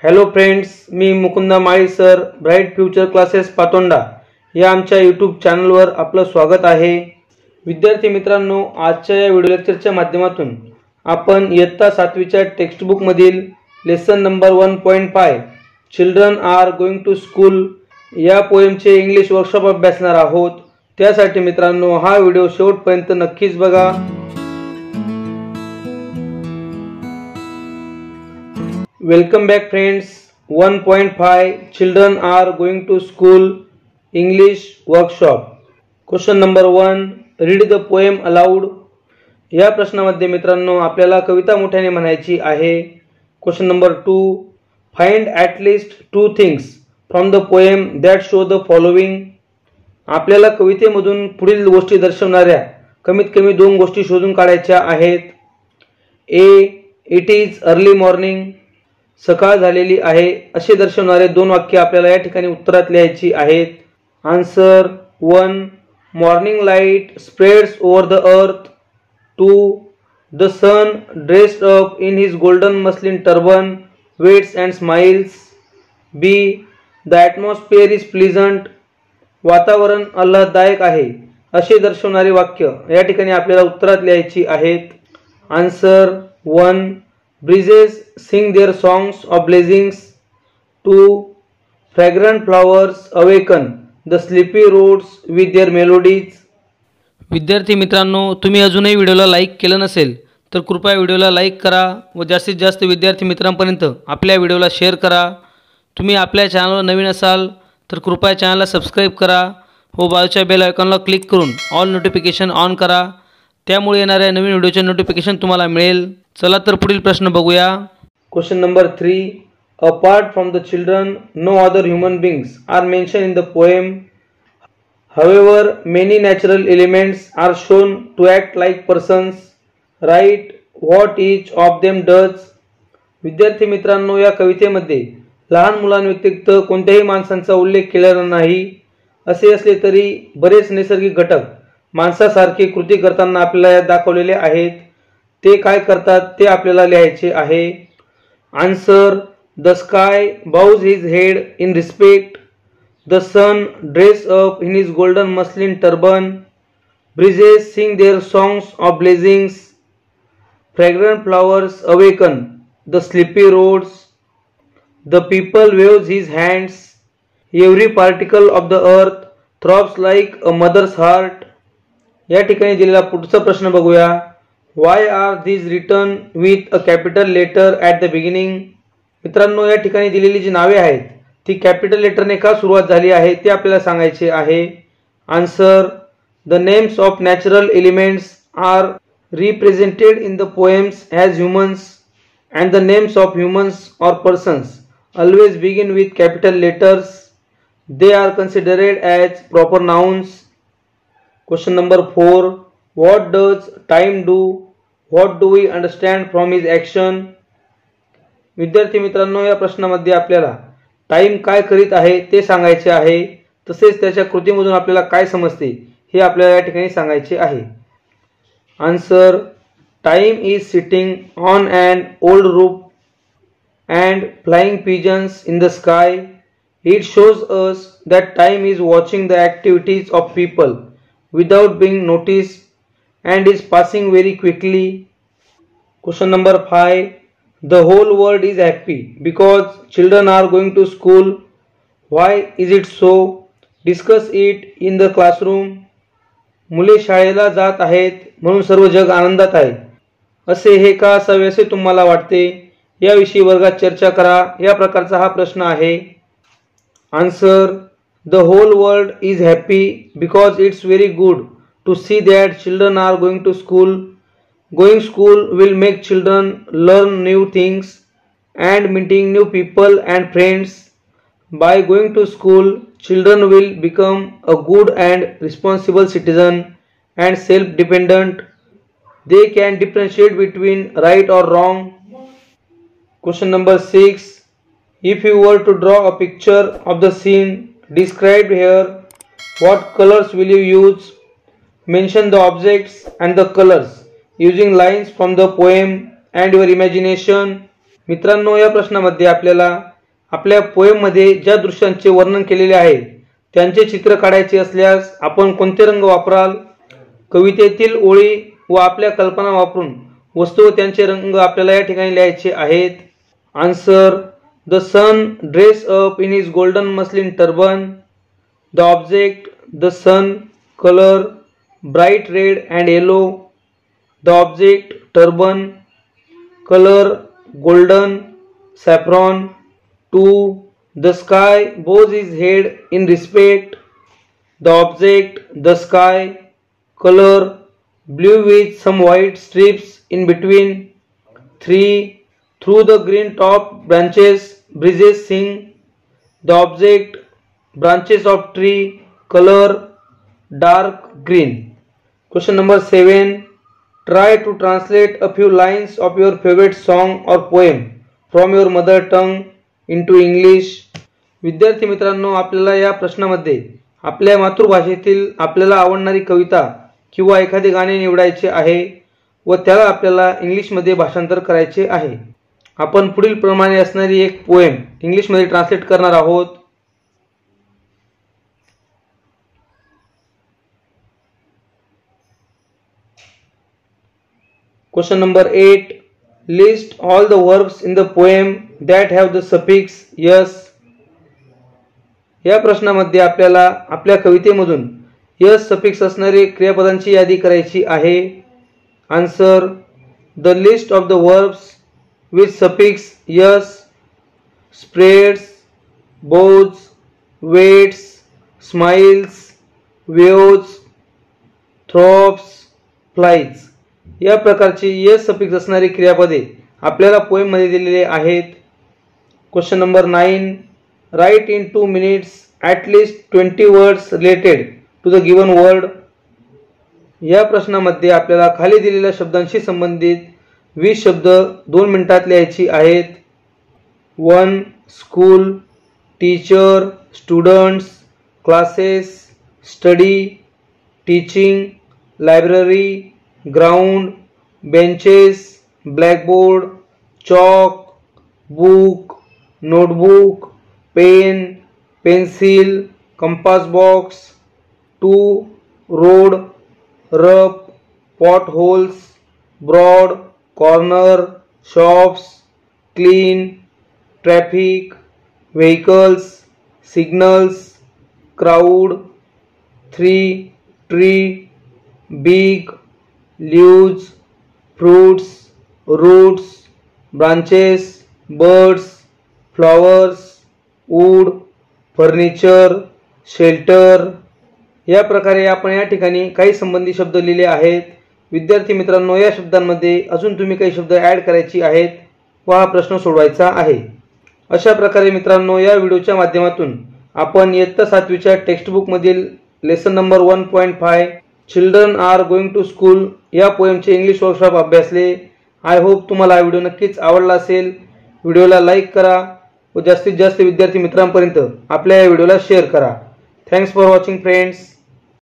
Hello friends, मी Mukunda Mali sir, bright future classes Patonda या आमच्या यूट्यूब चॅनलवर आपलं स्वागत आहे. विद्यार्थी मित्रांनो, आजच्या या व्हिडिओ लेक्चरच्या माध्यमातून आपण इयत्ता 7वीच्या टेक्स्टबुकमधील lesson number 1.5 children are going to school या पोएमचे इंग्लिश वर्कशॉप अभ्यासणार आहोत. त्यासाठी मित्रांनो हा व्हिडिओ शेवटपर्यंत नक्कीच बघा. Welcome back friends. 1.5 Children are going to school English workshop. Question number 1. Read the poem aloud. या प्रश्नामध्ये मित्रांनो आपल्याला कविता मोठ्याने म्हणायची आहे. Question number 2. Find at least 2 things from the poem that show the following. आपल्याला कवितेमधून पुढील गोष्टी दर्शवणाऱ्या कमीत कमी 2 गोष्टी शोधून काढायच्या आहेत. A. It is early morning. सकाळ झालेली आहे असे दर्शवणारे 2 वाक्य आपल्याला या ठिकाणी उत्तरात लिहायची आहेत. Answer 1. Morning light spreads over the earth. 2. The sun dressed up in his golden muslin turban waits and smiles. B. The atmosphere is pleasant. वातावरण आल्हाददायक आहे असे दर्शवणारे वाक्य या ठिकाणी आपल्याला उत्तरात लिहायची आहेत. Answer 1. Breezes sing their songs of blessings. 2. Fragrant flowers awaken the sleepy roads with their melodies. विद्यार्थी मित्रांनो, तुम्ही अजूनही व्हिडिओला लाईक केलं नसेल तर कृपया व्हिडिओला लाईक करा व जास्तीत जास्त विद्यार्थी मित्रांपर्यंत आपल्या व्हिडिओला शेअर करा. तुम्ही आपल्या चॅनलवर नवीन असाल तर कृपया चॅनलला सबस्क्राईब करा व बाजूच्या बेल आयकॉनला क्लिक करून ऑल नोटिफिकेशन ऑन करा. त्यामुळे येणाऱ्या नवीन व्हिडिओचे नोटिफिकेशन तुम्हाला मिळेल. चला तर पुढील प्रश्न बघूया. Question number 3. Apart from the children no other human beings are mention in the poem. However, many natural elements are shown to act like persons. Write what each of them does. विद्यार्थी मित्रांनो, या कवितेमध्ये लहान मुलांव्यतिरिक्त कोणत्याही माणसांचा उल्लेख केलेला नाही. असे असले तरी बरेच नैसर्गिक घटक माणसासारखे कृती करताना आपल्याला दाखवलेले आहेत. ते काय करतात ते आपल्याला लिहायचे आहे. Answer. The sky bows his head in respect. The sun dress up in his golden muslin turban. Bridges sing their songs of blessings. Fragrant flowers awaken the sleepy roads. The people waves his hands. Every particle of the earth throbs like a mother's heart. या ठिकाणी दिलेला पुढचा प्रश्न बघूया. Why are these written with a capital letter at the beginning. मित्रांनो, या ठिकाणी दिलेली जी नावे आहेत ती कॅपिटल लेटरने का सुरुवात झाली आहे ते आपल्याला सांगायचे आहे. Answer. The names of natural elements are represented in the poems as humans and the names of humans or persons always begin with capital letters. They are considered as proper nouns. Question number 4. What does time do? What do we understand from his action? विद्यार्थी मित्रांनो, या प्रश्नामध्ये आपल्याला time काय करीत आहे ते सांगायचे आहे. तसेच त्याच्या कृतीमधून आपल्याला काय समजते हे आपल्याला या ठिकाणी सांगायचे आहे. Answer. Time is sitting on an old roof and flying pigeons in the sky. It shows us that time is watching the activities of people without being noticed and is passing very quickly. Question number 5. The whole world is happy because children are going to school. Why is it so? Discuss it in the classroom. मुले शाळेला जात आहेत म्हणून सर्व जग आनंदात आहे असे हे का असावे असे तुम्हाला वाटते? याविषयी वर्गात चर्चा करा. या प्रकारचा हा प्रश्न आहे. Answer. The whole world is happy because it's very good to see that children are going to school. Going school will make children learn new things and meeting new people and friends. By going to school, children will become a good and responsible citizen and self-dependent. They can differentiate between right or wrong. Question number 6. If you were to draw a picture of the scene described here, what colors will you use? Mention the objects and the colors using lines from the poem and your imagination. मित्रांनो, या प्रश्नामध्ये आपल्याला आपल्या पोएममध्ये ज्या दृश्यांचे वर्णन केलेले आहे त्यांचे चित्र काढायचे असल्यास आपण कोणते रंग वापराल? कवितेतील ओळी व आपल्या कल्पना वापरून वस्तू व त्यांचे रंग आपल्याला या ठिकाणी लिहायचे आहेत. Answer: the sun dress up in his golden muslin turban. The object: the sun. Colour: bright red and yellow. The object: turban. Colour: golden, saffron. 2. The sky bows his head in respect. The object: the sky. Color: blue with some white strips in between. 3. Through the green top branches breezes sing. The object: branches of tree. Color: dark green. Question number 7. Try to translate a few lines of your favorite song or poem from your mother tongue into English. विद्यार्थी मित्रांनो, आपल्याला या प्रश्नामध्ये आपल्या मातृभाषेतील आपल्याला आवडणारी कविता किंवा एखादे गाणे निवडायचे आहे व त्याला आपल्याला इंग्लिशमध्ये भाषांतर करायचे आहे. आपण पुढील प्रमाणे असणारी एक पोएम इंग्लिशमध्ये ट्रान्सलेट करणार आहोत. Question number 8. List all the verbs in the poem that have the suffix yes. या प्रश्नामध्ये आपल्याला आपल्या कवितेमधून yes सफिक्स असणारे क्रियापदांची यादी करायची आहे. Answer: the list of the verbs with suffix yes: spreads, bows, waits, smiles, waves, throbs, flies. या प्रकारची yes सफिक्स असणारी क्रियापदे आपल्याला पोएम मध्ये दिलेले आहेत. Question number 9. Right in 2 minutes at least 20 words related to the given word. या प्रश्नामध्ये आपल्याला खाली दिलेल्या शब्दांशी संबंधित 20 शब्द 2 मिनिटात लिहायची आहेत. 1. School, teacher, students, classes, study, teaching, library, ground, benches, blackboard, chalk, book, notebook, pen, pencil, compass box. 2. Road, rough, potholes, broad, corner, shops, clean, traffic, vehicles, signals, crowd. 3. Tree, big, leaves, fruits, roots, branches, birds, flowers, wood, furniture, shelter. या प्रकारे आपण या ठिकाणी काही संबंधित शब्द लिहिले आहेत. विद्यार्थी मित्रांनो, या शब्दांमध्ये अजून तुम्ही काही शब्द ॲड करायची आहेत व हा प्रश्न सोडवायचा आहे. अशा प्रकारे मित्रांनो, या व्हिडिओच्या माध्यमातून आपण इयत्ता 7वीच्या टेक्स्टबुक मधील lesson number 1.5 children are going to school या पोएमचे इंग्लिश वर्कशॉप अभ्यासले. आय होप तुम्हाला हा व्हिडिओ नक्कीच आवडला असेल. व्हिडिओला लाईक करा व जास्तीत जास्त विद्यार्थी मित्रांपर्यंत आपल्या या व्हिडिओला शेअर करा. Thanks for watching friends.